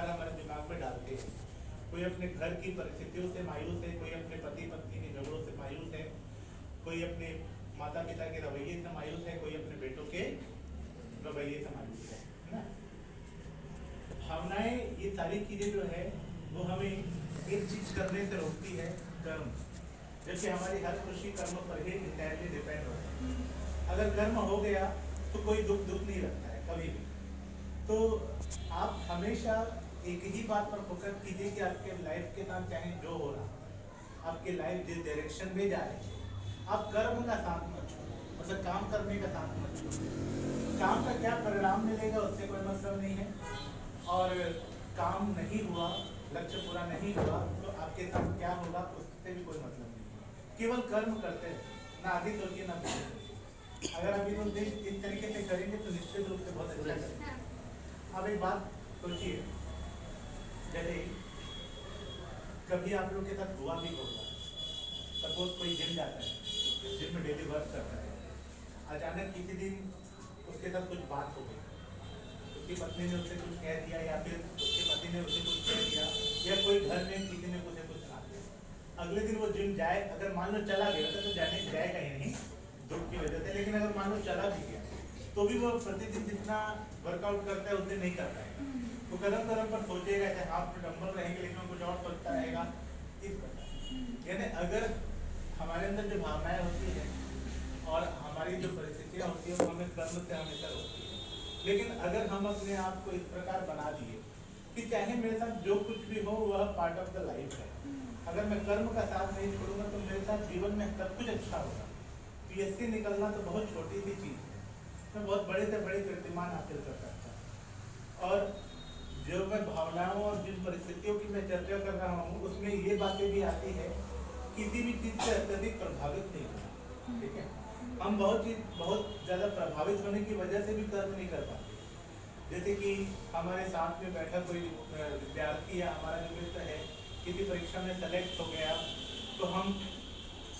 विचार हमारे दिमाग में डालते हैं। कोई अपने घर की परिस्थितियों से मायूस है, कोई अपने पति पत्नी के झगड़ों से मायूस है, कोई अपने माता पिता के रवैये से मायूस है, कोई अपने बेटों के रवैये से मायूस है ना। भावनाएं, ये सारी चीजें जो है वो हमें एक चीज करने से रोकती है, कर्म। जबकि हमारी हर खुशी कर्म पर ही इंटायरली डिपेंड होता है। अगर कर्म हो गया तो कोई दुख नहीं लगता है कभी भी। तो आप हमेशा एक ही बात पर फोकस कीजिए कि आपके लाइफ के साथ चाहे जो हो रहा, आपकी लाइफ जिस डायरेक्शन में जा रही है, आप कर्म का साथ मत छोड़ो, मतलब काम करने का साथ मत छोड़ो। काम का क्या परिणाम मिलेगा उससे कोई मतलब नहीं है, और काम नहीं हुआ, लक्ष्य पूरा नहीं हुआ तो आपके साथ क्या होगा उससे भी कोई मतलब नहीं है। केवल कर्म करते हैं, ना आगे सोचिए ना पीछे सोचिए। अगर अभी तो इस तरीके से करेंगे तो निश्चित रूप से बहुत अच्छा लगेगा। अब एक बात सोचिए, जैसे कभी आप लोग के साथ हुआ भी होगा, सपोज कोई जिम जाता है, जिम में डेली वर्क करता है, अचानक किसी दिन उसके साथ कुछ बात हो गई, उसकी पत्नी ने उससे कुछ कह दिया या फिर उसके पति ने उसे कुछ कह दिया, या कोई घर में किसी ने उसे कुछ सुना दिया। अगले दिन वो जिम जाए, अगर मान लो चला गया तो जाने जाएगा ही नहीं दुख की वजह से, लेकिन अगर मान लो चला भी गया तो भी वो प्रतिदिन जितना वर्कआउट करता है उतने नहीं करता है। वो कदम पर सोचेगा कि आप डंबल रहेंगे लेकिन कुछ और सोचता रहेगा, इस प्रकार। यानी अगर हमारे अंदर जो भावनाएं होती है और हमारी जो परिस्थितियां होती है वो हमें कर्म से हमेशा रोकती है। लेकिन अगर हम अपने आप को इस प्रकार बना दिए कि चाहे मेरे साथ जो कुछ भी हो वह पार्ट ऑफ द लाइफ है, अगर मैं कर्म का साथ नहीं छोड़ूंगा तो मेरे साथ जीवन में सब कुछ अच्छा होगा। पीएससी निकलना तो बहुत छोटी सी चीज़ है, मैं बहुत बड़े से बड़े कीर्तिमान हासिल कर सकता हूँ। और जो मैं भावनाओं और जिन परिस्थितियों की मैं चर्चा कर रहा हूँ उसमें ये बातें भी आती है, किसी भी चीज़ से अत्यधिक प्रभावित नहीं होना। ठीक है, हम बहुत ज़्यादा प्रभावित होने की वजह से भी कर्म नहीं कर पाते। जैसे कि हमारे साथ में बैठा कोई विद्यार्थी या हमारा जो मित्र है किसी परीक्षा में सेलेक्ट हो गया, तो हम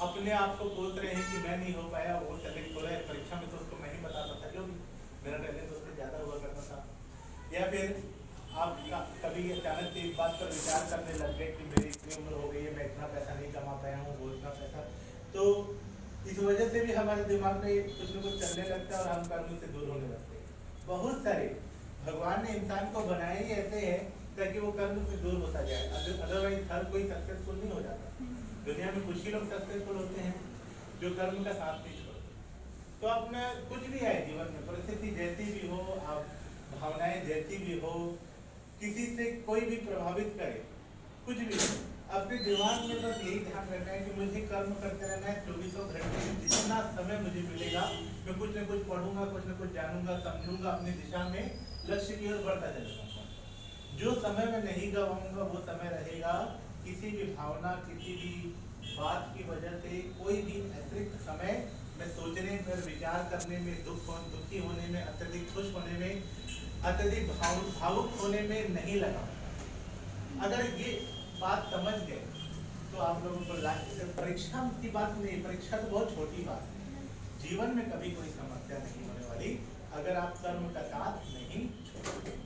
अपने आप को बोल रहे हैं कि मैं नहीं हो पाया, वो सेलेक्ट हो रहा है परीक्षा में तो उसको मैं ही बताता था, जो भी मेरा टैलेंट उससे ज़्यादा हुआ करता था। या फिर आप कभी अचानक से इस बात पर विचार करने लग गए कि मेरी इतनी उम्र हो गई है, मैं इतना पैसा नहीं कमा पाया हूँ, वो इतना पैसा, तो इस वजह से भी हमारे दिमाग में कुछ न कुछ चलने लगता है और हम कर्म से दूर होने लगते हैं। बहुत सारे भगवान ने इंसान को बनाए ही ऐसे हैं ताकि वो कर्म से दूर होता जाए, अदरवाइज हर कोई सक्सेसफुल नहीं हो जाता। दुनिया में कुछ ही लोग सक्सेसफुल होते हैं जो कर्म का साथ नहीं छोड़ते। तो अपना कुछ भी है जीवन में, परिस्थिति जैसी भी हो, आप भावनाएं जैसी भी हो, किसी से कोई भी प्रभावित करे, कुछ भी हो, अपने दिमाग में बस यही ध्यान रखना है कि मुझे कर्म करते रहना है। 24 घंटे में जितना समय मुझे मिलेगा मैं कुछ न कुछ पढ़ूंगा, कुछ न कुछ जानूंगा, समझूंगा, अपनी दिशा में लक्ष्य की ओर बढ़ता चलूंगा। जो समय मैं नहीं गवाऊंगा वो समय रहेगा किसी भी भावना, किसी भी बात की वजह से, कोई भी अतिरिक्त समय मैं सोचने पर, विचार करने में, दुखी होने में, अत्यधिक खुश होने में, अत्यधिक भावुक होने में नहीं लगा। अगर ये बात समझ गए तो आप लोगों को परीक्षा की बात नहीं, परीक्षा तो बहुत छोटी बात है, जीवन में कभी कोई समस्या नहीं होने वाली अगर आप कर्म का साथ नहीं छोड़ोगे।